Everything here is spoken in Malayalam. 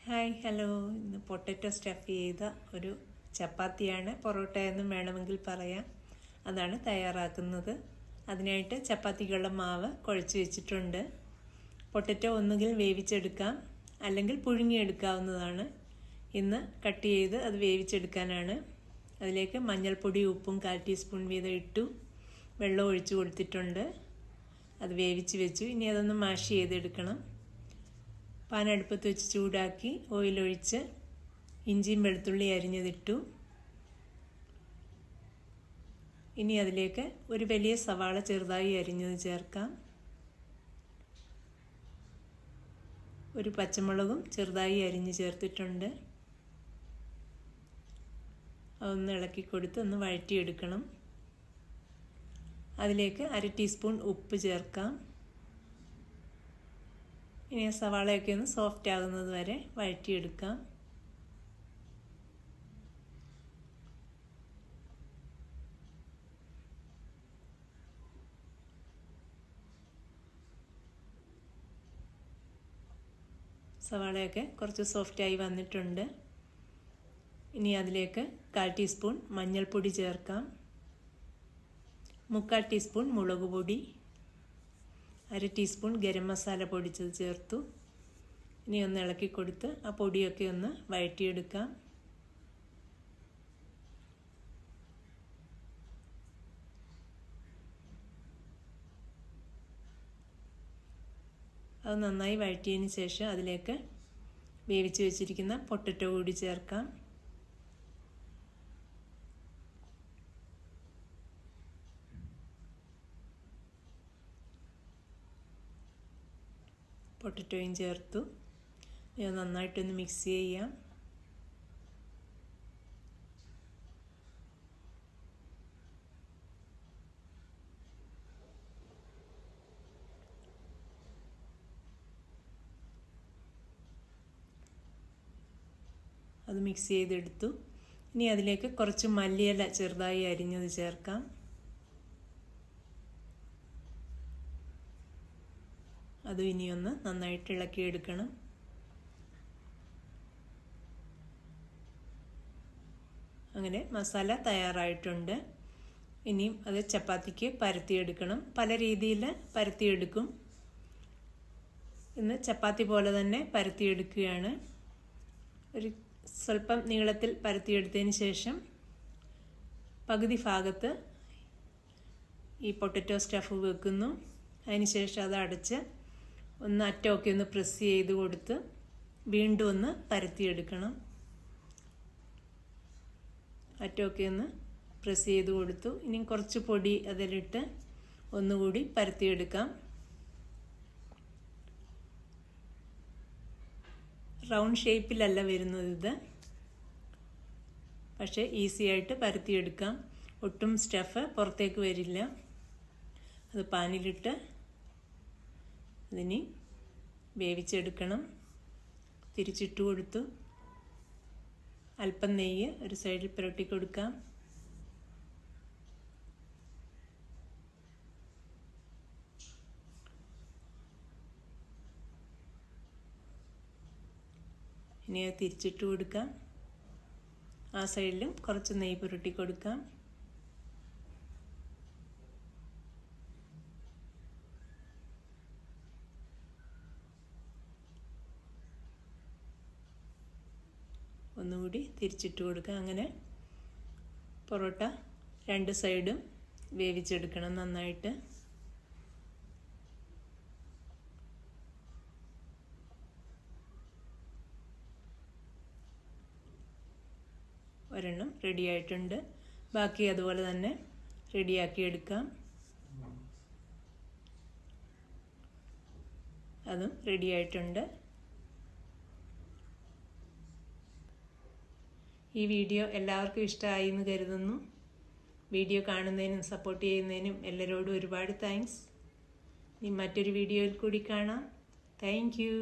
ഹായ് ഹലോ, ഇന്ന് പൊട്ടറ്റോ സ്റ്റഫ് ചെയ്ത ഒരു ചപ്പാത്തിയാണ്. പൊറോട്ട എന്നും വേണമെങ്കിൽ പറയാം. അതാണ് തയ്യാറാക്കുന്നത്. അതിനായിട്ട് ചപ്പാത്തിക്കുള്ള മാവ് കുഴച്ച് വെച്ചിട്ടുണ്ട്. പൊട്ടറ്റോ ഒന്നുകിൽ വേവിച്ചെടുക്കാം, അല്ലെങ്കിൽ പുഴുങ്ങിയെടുക്കാവുന്നതാണ്. ഇന്ന് കട്ട് ചെയ്ത് അത് വേവിച്ചെടുക്കാനാണ്. അതിലേക്ക് മഞ്ഞൾപ്പൊടി ഉപ്പും 1/4 ടീസ്പൂൺ വീതം ഇട്ടു. വെള്ളം ഒഴിച്ചു കൊടുത്തിട്ടുണ്ട്. അത് വേവിച്ച് വെച്ചു. ഇനി അതൊന്ന് മാഷ് ചെയ്തെടുക്കണം. പാൻ അടുപ്പത്ത് വെച്ച് ചൂടാക്കി ഓയിലൊഴിച്ച് ഇഞ്ചിയും വെളുത്തുള്ളി അരിഞ്ഞതിട്ടു. ഇനി അതിലേക്ക് ഒരു വലിയ സവാള ചെറുതായി അരിഞ്ഞത് ചേർക്കാം. ഒരു പച്ചമുളകും ചെറുതായി അരിഞ്ഞ് ചേർത്തിട്ടുണ്ട്. അതൊന്ന് ഇളക്കി കൊടുത്ത് ഒന്ന് വഴറ്റിയെടുക്കണം. അതിലേക്ക് 1/2 ടീസ്പൂൺ ഉപ്പ് ചേർക്കാം. ഇനി സവാളയൊക്കെ ഒന്ന് സോഫ്റ്റ് ആകുന്നത് വരെ വഴറ്റിയെടുക്കാം. സവാളയൊക്കെ കുറച്ച് സോഫ്റ്റായി വന്നിട്ടുണ്ട്. ഇനി അതിലേക്ക് 1/4 ടീസ്പൂൺ മഞ്ഞൾപ്പൊടി ചേർക്കാം. 3/4 ടീസ്പൂൺ മുളക് പൊടി, 1/2 ടീസ്പൂൺ ഗരം മസാല പൊടിച്ചത് ചേർത്തു. ഇനി ഒന്ന് ഇളക്കി കൊടുത്ത് ആ പൊടിയൊക്കെ ഒന്ന് വഴറ്റിയെടുക്കാം. അത് നന്നായി വഴറ്റിയതിന് ശേഷം അതിലേക്ക് വേവിച്ച് വെച്ചിരിക്കുന്ന പൊട്ടറ്റോ കൂടി ചേർക്കാം. പൊട്ടറ്റോയും ചേർത്തു. ഇത് നന്നായിട്ടൊന്ന് മിക്സ് ചെയ്യാം. അത് മിക്സ് ചെയ്തെടുത്തു. ഇനി അതിലേക്ക് കുറച്ച് മല്ലിയില ചെറുതായി അരിഞ്ഞത് ചേർക്കാം. അതും ഇനിയൊന്ന് നന്നായിട്ട് ഇളക്കിയെടുക്കണം. അങ്ങനെ മസാല തയ്യാറായിട്ടുണ്ട്. ഇനിയും അത് ചപ്പാത്തിക്ക് പരത്തിയെടുക്കണം. പല രീതിയിൽ പരത്തിയെടുക്കും. ഇന്ന് ചപ്പാത്തി പോലെ തന്നെ പരത്തിയെടുക്കുകയാണ്. ഒരു സ്വല്പം നീളത്തിൽ പരത്തിയെടുത്തതിന് ശേഷം പകുതി ഭാഗത്ത് ഈ പൊട്ടറ്റോ സ്റ്റഫ് വെക്കുന്നു. അതിനുശേഷം അത് അടച്ച് ഒന്ന് അറ്റമൊക്കെ ഒന്ന് പ്രസ് ചെയ്ത് കൊടുത്ത് വീണ്ടും ഒന്ന് പരത്തിയെടുക്കണം. അറ്റമൊക്കെ ഒന്ന് പ്രസ് ചെയ്ത് കൊടുത്തു. ഇനി കുറച്ച് പൊടി അതിലിട്ട് ഒന്നുകൂടി പരത്തിയെടുക്കാം. റൗണ്ട് ഷേപ്പിലല്ല വരുന്നത് ഇത്, പക്ഷേ ഈസി ആയിട്ട് പരത്തിയെടുക്കാം. ഒട്ടും സ്റ്റഫ് പുറത്തേക്ക് വരില്ല. അത് പാനിലിട്ട് അതിനി വേവിച്ചെടുക്കണം. തിരിച്ചിട്ട് കൊടുത്തു. അല്പം നെയ്യ് ഒരു സൈഡിൽ പുരട്ടി കൊടുക്കാം. ഇനി അത് തിരിച്ചിട്ട് കൊടുക്കാം. ആ സൈഡിലും കുറച്ച് നെയ്യ് പുരട്ടി കൊടുക്കാം. ഒന്നുകൂടി തിരിച്ചിട്ട് കൊടുക്കുക. അങ്ങനെ പൊറോട്ട 2 സൈഡും വേവിച്ചെടുക്കണം നന്നായിട്ട്. ഒരെണ്ണം റെഡിയായിട്ടുണ്ട്. ബാക്കി അതുപോലെ തന്നെ റെഡിയാക്കി എടുക്കാം. അതും റെഡിയായിട്ടുണ്ട്. ഈ വീഡിയോ എല്ലാവർക്കും ഇഷ്ടമായി എന്ന് കരുതുന്നു. വീഡിയോ കാണുന്നതിനും സപ്പോർട്ട് ചെയ്യുന്നതിനും എല്ലാവരോടും ഒരുപാട് താങ്ക്സ്. ഇനി മറ്റൊരു വീഡിയോയിൽ കൂടി കാണാം. Thank you.